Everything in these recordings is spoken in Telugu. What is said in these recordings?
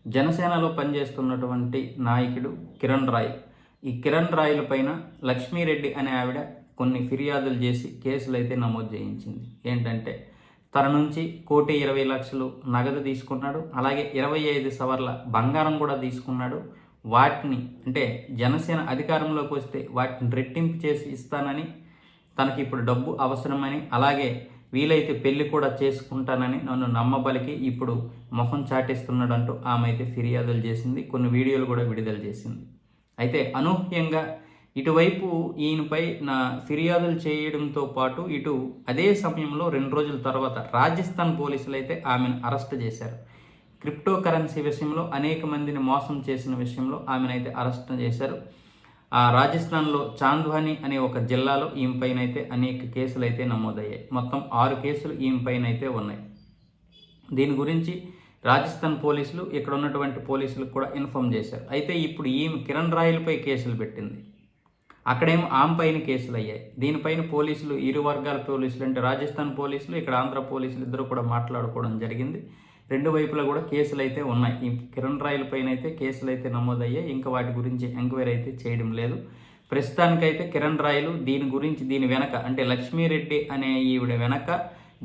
జనసేనలో పనిచేస్తున్నటువంటి నాయకుడు కిరణ్ రాయ్. ఈ కిరణ్ రాయల పైన లక్ష్మీరెడ్డి అనే ఆవిడ కొన్ని ఫిర్యాదులు చేసి కేసులు అయితే నమోదు చేయించింది. ఏంటంటే తన నుంచి 1,20,00,000 నగదు తీసుకున్నాడు, అలాగే 25 సవర్ల బంగారం కూడా తీసుకున్నాడు. వాటిని అంటే జనసేన అధికారంలోకి వస్తే వాటిని రెట్టింపు చేసి ఇస్తానని, తనకి ఇప్పుడు డబ్బు అవసరమని, అలాగే వీలైతే పెళ్లి కూడా చేసుకుంటానని నన్ను నమ్మబలికి ఇప్పుడు మొహం చాటేస్తున్నాడంటూ ఆమె అయితే ఫిర్యాదులు చేసింది. కొన్ని వీడియోలు కూడా విడుదల చేసింది. అయితే అనూహ్యంగా ఇటువైపు ఈయనపై ఫిర్యాదులు చేయడంతో పాటు ఇటు అదే సమయంలో 2 రోజుల తర్వాత రాజస్థాన్ పోలీసులు అయితే ఆమెను అరెస్ట్ చేశారు. క్రిప్టో కరెన్సీ విషయంలో అనేక మందిని మోసం చేసిన విషయంలో ఆమెనైతే అరెస్ట్ చేశారు. ఆ రాజస్థాన్లో చాంద్వాని అనే ఒక జిల్లాలో ఈమె పైన అయితే అనేక కేసులు అయితే నమోదయ్యాయి. మొత్తం 6 కేసులు ఈమె పైన అయితే ఉన్నాయి. దీని గురించి రాజస్థాన్ పోలీసులు ఇక్కడ ఉన్నటువంటి పోలీసులకు కూడా ఇన్ఫామ్ చేశారు. అయితే ఇప్పుడు ఈమె కిరణ్ రాయలపై కేసులు పెట్టింది. అక్కడేమో ఆమె పైన కేసులు అయ్యాయి. దీనిపైన పోలీసులు, ఇరు వర్గాల పోలీసులు అంటే రాజస్థాన్ పోలీసులు, ఇక్కడ ఆంధ్ర పోలీసులు ఇద్దరు కూడా మాట్లాడుకోవడం జరిగింది. 2 వైపులా కూడా కేసులు అయితే ఉన్నాయి. ఈ కిరణ్ రాయల పైన అయితే కేసులు అయితే నమోదయ్యాయి. ఇంకా వాటి గురించి ఎంక్వైరీ అయితే చేయడం లేదు. ప్రస్తుతానికైతే కిరణ్ రాయలు దీని గురించి, దీని వెనక అంటే లక్ష్మీరెడ్డి అనే ఈవిడ వెనక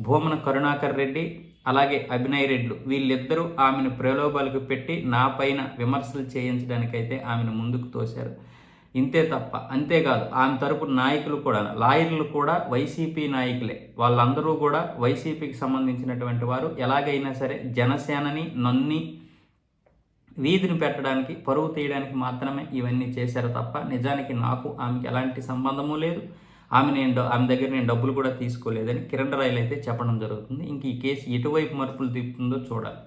భూమన కరుణాకర్ రెడ్డి అలాగే అభినయ్ రెడ్లు వీళ్ళిద్దరూ ఆమెను ప్రలోభాలకు పెట్టి నా పైన విమర్శలు చేయించడానికైతే ఆమెను ముందుకు తోశారు. ఇంతే తప్ప, అంతేకాదు ఆమె తరపు నాయకులు కూడా, లాయర్లు కూడా వైసీపీ నాయకులే. వాళ్ళందరూ కూడా వైసీపీకి సంబంధించినటువంటి వారు. ఎలాగైనా సరే జనసేనని నన్ని వీధిని పెట్టడానికి, పరువు తీయడానికి మాత్రమే ఇవన్నీ చేశారు తప్ప నిజానికి నాకు ఆమెకి ఎలాంటి సంబంధము లేదు. ఆమె దగ్గర నేను డబ్బులు కూడా తీసుకోలేదని కిరణ్ రాయలు అయితే చెప్పడం జరుగుతుంది. ఇంక ఈ కేసు ఎటువైపు మరుపులు తిప్పుతుందో చూడాలి.